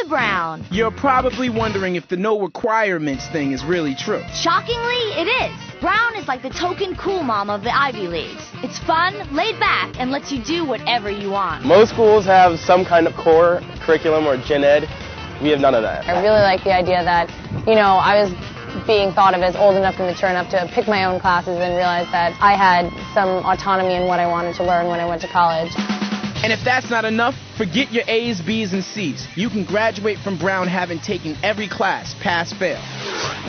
to Brown. You're probably wondering if the no requirements thing is really true. Shockingly, it is. Brown is like the token cool mom of the Ivy Leagues. It's fun, laid back, and lets you do whatever you want. Most schools have some kind of core curriculum or gen ed. We have none of that. I really like the idea that, I was being thought of as old enough and mature enough to pick my own classes and realize that I had some autonomy in what I wanted to learn when I went to college. And if that's not enough, forget your A's, B's, and C's. You can graduate from Brown having taken every class, pass-fail.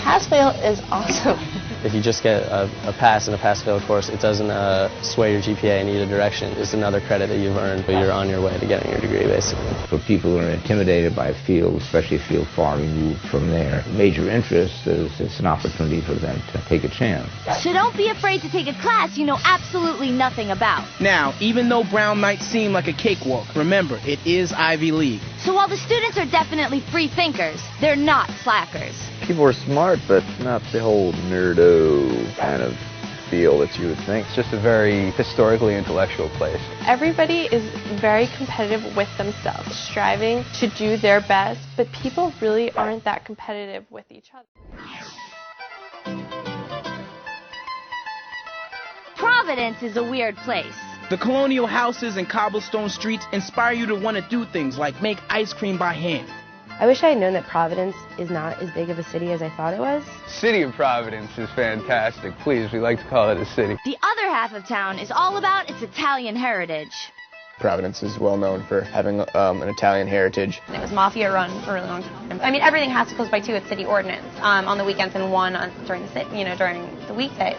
Pass-fail is awesome. If you just get a pass in a pass-fail course, it doesn't sway your GPA in either direction. It's another credit that you've earned, but you're on your way to getting your degree, basically. For people who are intimidated by a field, especially a field far removed from their major interests, it's an opportunity for them to take a chance. So don't be afraid to take a class you know absolutely nothing about. Now, even though Brown might seem like a cakewalk, remember, it is Ivy League. So while the students are definitely free thinkers, they're not slackers. People are smart, but not the whole nerdo kind of feel that you would think. It's just a very historically intellectual place. Everybody is very competitive with themselves, striving to do their best, but people really aren't that competitive with each other. Providence is a weird place. The colonial houses and cobblestone streets inspire you to want to do things like make ice cream by hand. I wish I had known that Providence is not as big of a city as I thought it was. City of Providence is fantastic. Please, we like to call it a city. The other half of town is all about its Italian heritage. Providence is well known for having an Italian heritage. It was mafia run for a really long time. I mean, everything has to close by 2 at city ordinance on the weekends and 1 during the weekdays.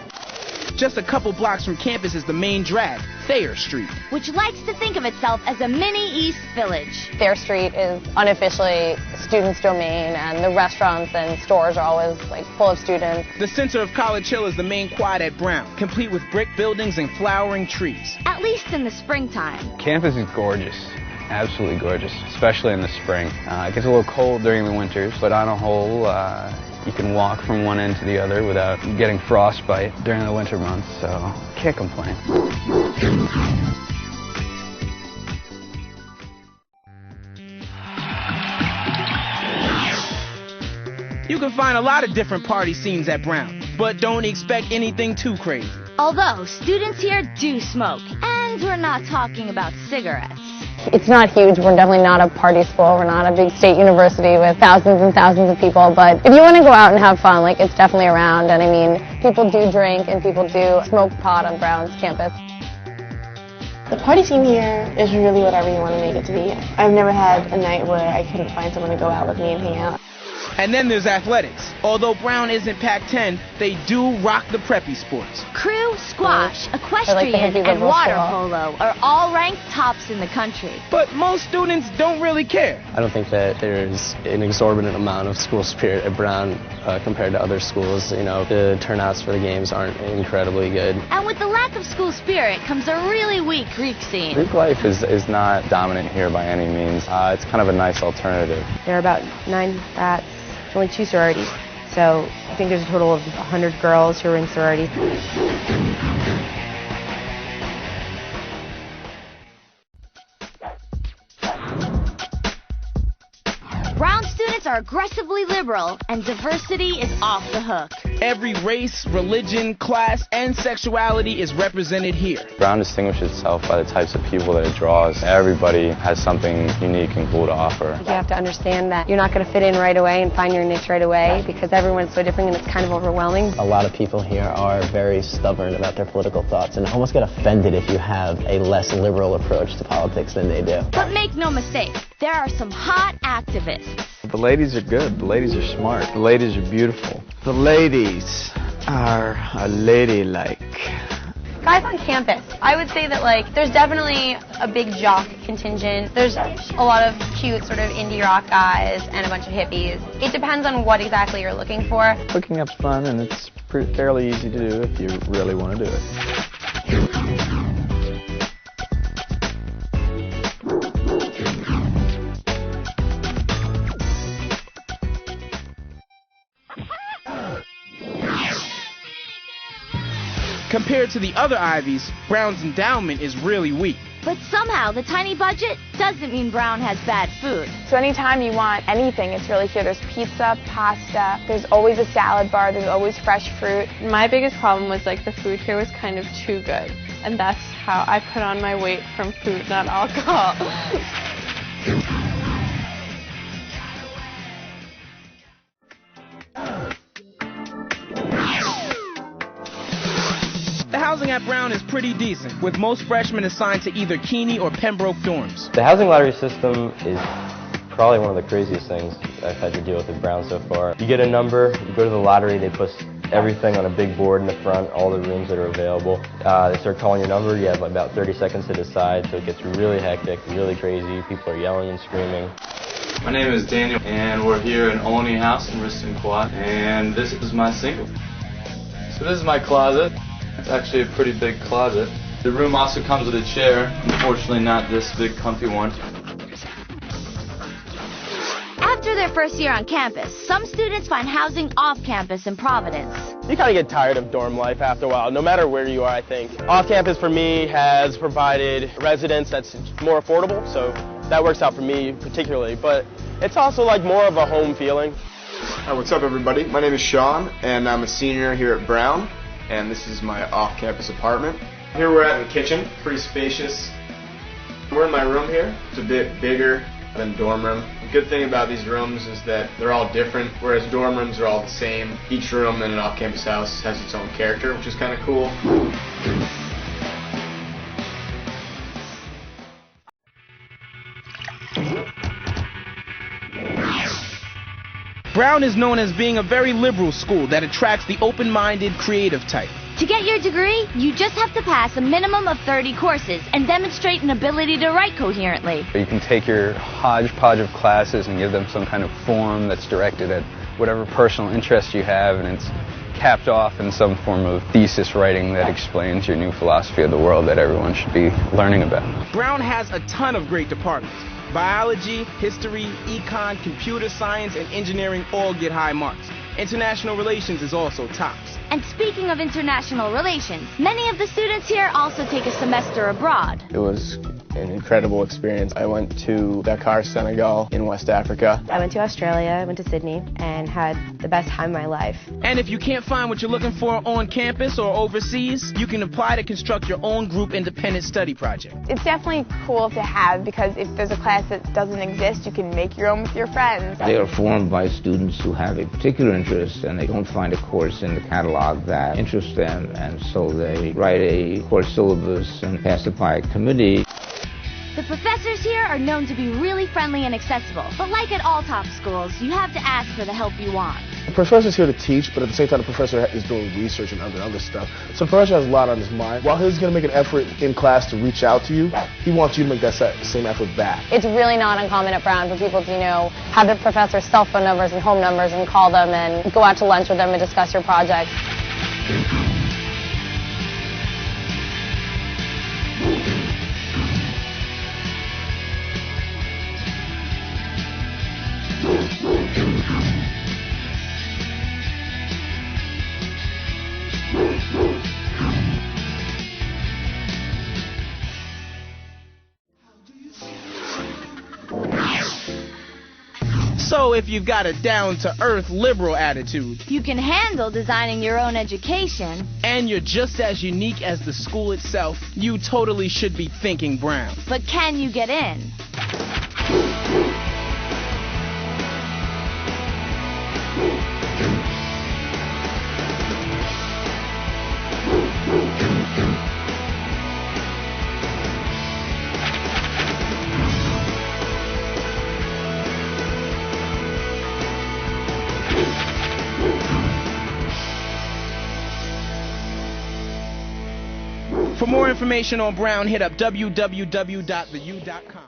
Just a couple blocks from campus is the main drag, Thayer Street, which likes to think of itself as a mini East Village. Thayer Street is unofficially students' domain, and the restaurants and stores are always full of students. The center of College Hill is the main quad at Brown, complete with brick buildings and flowering trees. At least in the springtime. Campus is gorgeous. Absolutely gorgeous, especially in the spring. It gets a little cold during the winters, but on a whole, you can walk from one end to the other without getting frostbite during the winter months, so can't complain. You can find a lot of different party scenes at Brown, but don't expect anything too crazy. Although, students here do smoke, and we're not talking about cigarettes. It's not huge. We're definitely not a party school. We're not a big state university with thousands and thousands of people. But if you want to go out and have fun, it's definitely around. And I mean, people do drink and people do smoke pot on Brown's campus. The party scene here is really whatever you want to make it to be. I've never had a night where I couldn't find someone to go out with me and hang out. And then there's athletics. Although Brown isn't Pac-10, they do rock the preppy sports. Crew, squash, equestrian, and water polo are all ranked tops in the country. But most students don't really care. I don't think that there's an exorbitant amount of school spirit at Brown compared to other schools. The turnouts for the games aren't incredibly good. And with the lack of school spirit comes a really weak Greek scene. Greek life is not dominant here by any means. It's kind of a nice alternative. There are about 9 stats. Only 2 sororities, so I think there's a total of 100 girls who are in sororities. Brown students are aggressively liberal, and diversity is off the hook. Every race, religion, class, and sexuality is represented here. Brown distinguishes itself by the types of people that it draws. Everybody has something unique and cool to offer. You have to understand that you're not going to fit in right away and find your niche right away because everyone's so different and it's kind of overwhelming. A lot of people here are very stubborn about their political thoughts and almost get offended if you have a less liberal approach to politics than they do. But make no mistake, there are some hot activists. The ladies are good. The ladies are smart. The ladies are beautiful. The ladies are ladylike. Guys on campus, I would say that there's definitely a big jock contingent. There's a lot of cute sort of indie rock guys and a bunch of hippies. It depends on what exactly you're looking for. Hooking up's fun and it's fairly easy to do if you really want to do it. Compare Compared to the other Ivies, Brown's endowment is really weak. But somehow, the tiny budget doesn't mean Brown has bad food. So anytime you want anything, it's really here. There's pizza, pasta, there's always a salad bar, there's always fresh fruit. My biggest problem was like the food here was kind of too good. And that's how I put on my weight from food, not alcohol. The housing at Brown is pretty decent, with most freshmen assigned to either Keeney or Pembroke dorms. The housing lottery system is probably one of the craziest things I've had to deal with at Brown so far. You get a number, you go to the lottery, they put everything on a big board in the front, all the rooms that are available. They start calling your number, you have about 30 seconds to decide, so it gets really hectic, really crazy. People are yelling and screaming. My name is Daniel, and we're here in Olney House in Riston Quad, and this is my single. So this is my closet. It's actually a pretty big closet. The room also comes with a chair, unfortunately not this big comfy one. After their first year on campus, some students find housing off campus in Providence. You kind of get tired of dorm life after a while, no matter where you are, I think. Off campus for me has provided residence that's more affordable, so that works out for me particularly, but it's also like more of a home feeling. Hi, what's up everybody? My name is Sean, and I'm a senior here at Brown, and this is my off-campus apartment. Here we're at in the kitchen, pretty spacious. We're in my room here. It's a bit bigger than dorm room. The good thing about these rooms is that they're all different, whereas dorm rooms are all the same. Each room in an off-campus house has its own character, which is kind of cool. Brown is known as being a very liberal school that attracts the open-minded, creative type. To get your degree, you just have to pass a minimum of 30 courses and demonstrate an ability to write coherently. You can take your hodgepodge of classes and give them some kind of form that's directed at whatever personal interest you have, and it's capped off in some form of thesis writing that explains your new philosophy of the world that everyone should be learning about. Brown has a ton of great departments. Biology, history, econ, computer science, and engineering all get high marks. International relations is also tops. And speaking of international relations, many of the students here also take a semester abroad. It was an incredible experience. I went to Dakar, Senegal in West Africa. I went to Australia, I went to Sydney, and had the best time of my life. And if you can't find what you're looking for on campus or overseas, you can apply to construct your own group independent study project. It's definitely cool to have because if there's a class that doesn't exist, you can make your own with your friends. They are formed by students who have a particular interest and they don't find a course in the catalog that interests them, and so they write a course syllabus and pass it by a committee. The professors here are known to be really friendly and accessible, but like at all top schools, you have to ask for the help you want. The professor's here to teach, but at the same time the professor is doing research and other stuff. So the professor has a lot on his mind. While he's going to make an effort in class to reach out to you, he wants you to make that same effort back. It's really not uncommon at Brown for people to, have the professor's cell phone numbers and home numbers and call them and go out to lunch with them and discuss your projects. So if you've got a down-to-earth liberal attitude, you can handle designing your own education, and you're just as unique as the school itself, you totally should be thinking Brown. But can you get in? For more information on Brown, hit up www.theu.com.